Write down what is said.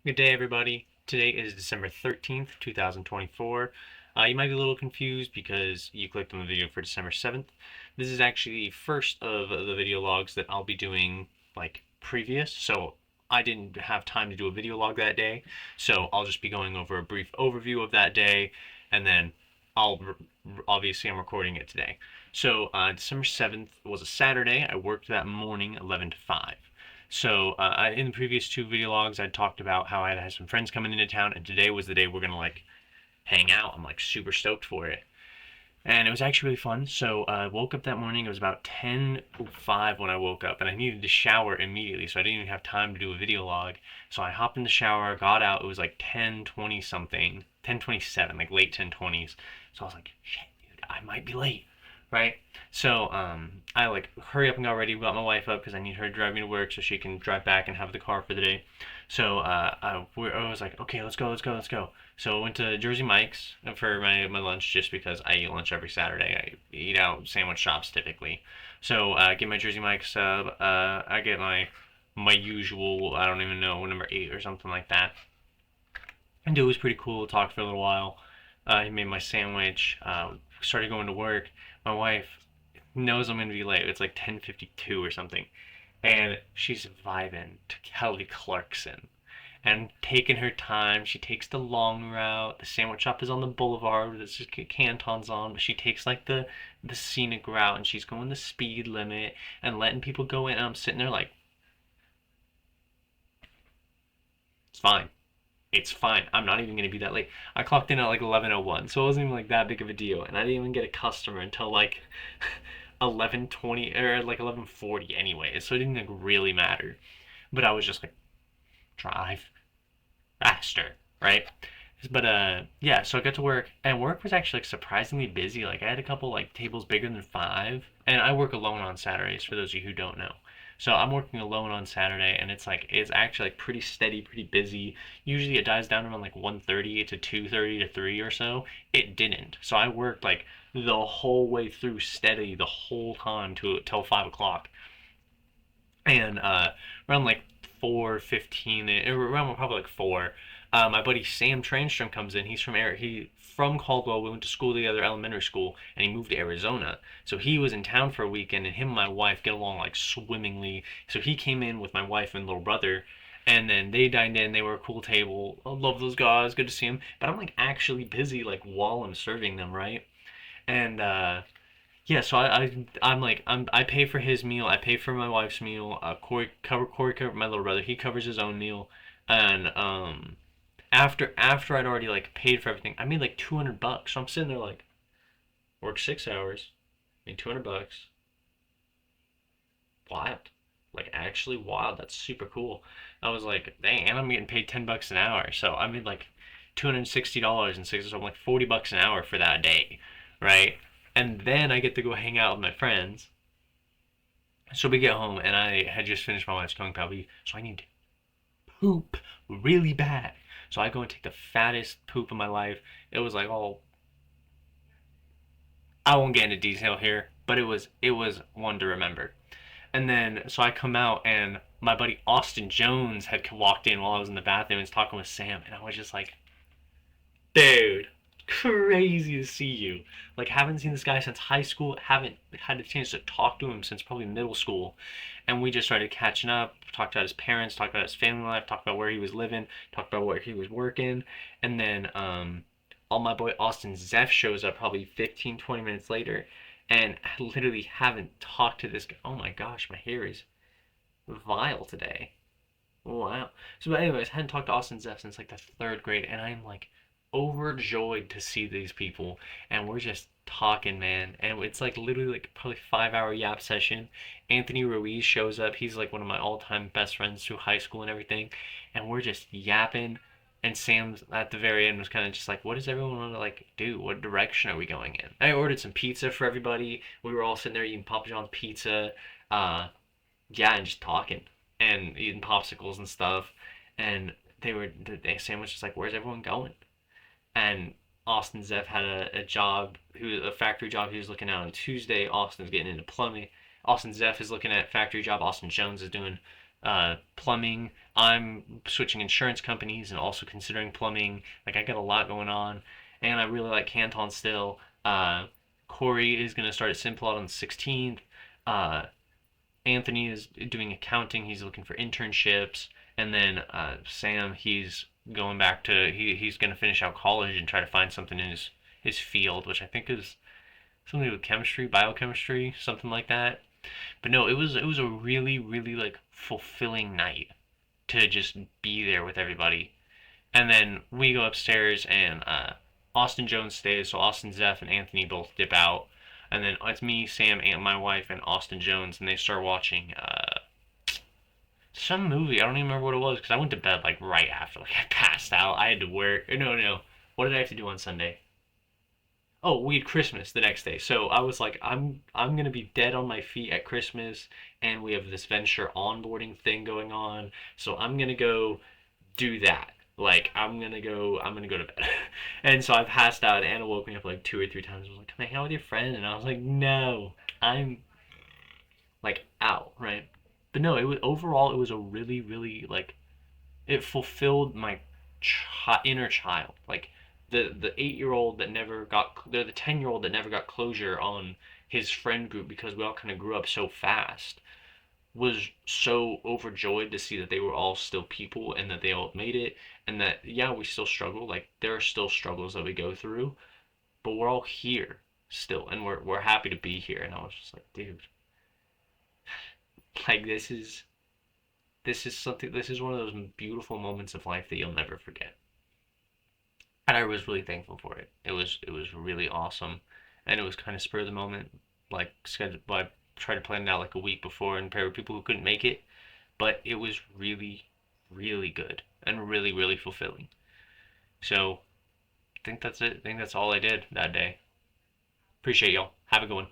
Good day, everybody. Today is December 13th, 2024. You might be a little confused because you clicked on the video for December 7th. This is actually the first of the video logs that I'll be doing, like, previous, so I didn't have time to do a video log that day, so I'll just be going over a brief overview of that day, and then obviously I'm recording it today. So, December 7th was a Saturday. I worked that morning, 11 to 5. So in the previous two video logs, I talked about how I had some friends coming into town, and today was the day we're gonna like hang out. I'm like super stoked for it, and it was actually really fun. So I woke up that morning. It was about 10:05 when I woke up, and I needed to shower immediately, so I didn't even have time to do a video log. So I hopped in the shower, got out. It was like 10:20 something, 10:27, like late 10:20s. So I was like, shit, dude, I might be late, right? So I like hurry up and got ready, got my wife up because I need her to drive me to work so she can drive back and have the car for the day. So I was like, okay, let's go, let's go, let's go. So I went to Jersey Mike's for my lunch just because I eat lunch every Saturday. I eat out sandwich shops typically. So I get my Jersey Mike's sub. I get my usual, I don't even know, number 8 or something like that. And it was pretty cool. Talked for a little while. He made my sandwich. Started going to work. My wife knows I'm gonna be late. It's like 10:52 or something, and she's vibing to Kelly Clarkson and taking her time. She takes the long route. The sandwich shop is on the boulevard. There's just Canton's on, but she takes like the scenic route, and she's going the speed limit and letting people go in. And I'm sitting there like, it's fine. It's fine. I'm not even gonna be that late. I clocked in at like 11:01, so it wasn't even like that big of a deal, and I didn't even get a customer until like 11:20 or like 11:40 anyway, so it didn't like really matter. But I was just like, drive faster, right? But yeah, so I got to work, and work was actually like surprisingly busy. Like I had a couple like tables bigger than five, and I work alone on Saturdays. For those of you who don't know, so I'm working alone on Saturday, and it's actually like pretty steady, pretty busy. Usually it dies down around like 1:30 to 2:30 to 3 or so. It didn't, so I worked like the whole way through steady the whole time to till 5 o'clock, and around like 4:15, around probably like 4. My buddy Sam Transtrom comes in. He from Caldwell. We went to school together, elementary school, and he moved to Arizona. So he was in town for a weekend, and him and my wife get along like swimmingly. So he came in with my wife and little brother, and then they dined in. They were a cool table. I love those guys. Good to see them. But I'm like actually busy like while I'm serving them, right? And yeah, so I'm like I pay for his meal, I pay for my wife's meal. Corey covered my little brother. He covers his own meal, and after I'd already like paid for everything, I made like $200. So I'm sitting there like work 6 hours, made $200. Wild, like actually wild. That's super cool. I was like, dang, and I'm getting paid $10 an hour. So I made like $260 in 6 hours. So I'm like $40 an hour for that day, right? And then I get to go hang out with my friends. So we get home, and I had just finished my wife's cooking puppy, so I need to poop really bad. So I go and take the fattest poop of my life. It was like, oh, I won't get into detail here, but it was one to remember. And then so I come out, and my buddy Austin Jones had walked in while I was in the bathroom and was talking with Sam, and I was just like, dude, crazy to see you. Like, haven't seen this guy since high school, haven't had a chance to talk to him since probably middle school. And we just started catching up, talked about his parents, talked about his family life, talked about where he was living, talked about where he was working. And then all my boy Austin Zeff shows up probably 15, 20 minutes later. And I literally haven't talked to this guy. Oh my gosh, my hair is vile today. Wow. So, but anyways, I hadn't talked to Austin Zeff since like the third grade, and I'm like overjoyed to see these people, and we're just talking, man. And it's like literally like probably 5 hour yap session. Anthony Ruiz shows up. He's like one of my all-time best friends through high school and everything, and we're just yapping. And Sam's at the very end was kind of just like, "What does everyone want to like do? What direction are we going in?" I ordered some pizza for everybody. We were all sitting there eating Papa John's pizza. Uh, yeah, and just talking and eating popsicles and stuff. And Sam was just like, "Where's everyone going?" And Austin Zeff had a job, a factory job he was looking at on Tuesday. Austin's getting into plumbing. Austin Zeff is looking at factory job. Austin Jones is doing plumbing. I'm switching insurance companies and also considering plumbing. Like I got a lot going on, and I really like Canton still. Corey is gonna start at Simplot on the 16th. Uh, Anthony is doing accounting. He's looking for internships, and then Sam, he's going back to he's gonna finish out college and try to find something in his field, which I think is something with chemistry, biochemistry, something like that. But no, it was a really like fulfilling night to just be there with everybody. And then we go upstairs and Austin Jones stays, so Austin, Zeph, and Anthony both dip out. And then it's me, Sam, and my wife, and Austin Jones, and they start watching some movie. I don't even remember what it was because I went to bed like right after. Like I passed out. I had to work. No, no. What did I have to do on Sunday? Oh, we had Christmas the next day. So I was like, I'm gonna be dead on my feet at Christmas, and we have this venture onboarding thing going on. So I'm gonna go do that. Like I'm gonna go to bed. And so I passed out. Anna woke me up like 2 or 3 times. I was like, "Come hang out with your friend," and I was like, "No, I'm like out, right?" But no, it was overall it was a really like it fulfilled my inner child. Like the 8-year old that never got the 10-year old that never got closure on his friend group because we all kind of grew up so fast was so overjoyed to see that they were all still people and that they all made it and that yeah we still struggle, like there are still struggles that we go through, but we're all here still and we're happy to be here. And I was just like, dude, like this is something, this is one of those beautiful moments of life that you'll never forget. And I was really thankful for it. It was really awesome, and it was kind of spur of the moment, like schedule. I tried to plan it out like a week before and pair with people who couldn't make it, but it was really good and really fulfilling. So I think that's it. I think that's all I did that day. Appreciate y'all. Have a good one.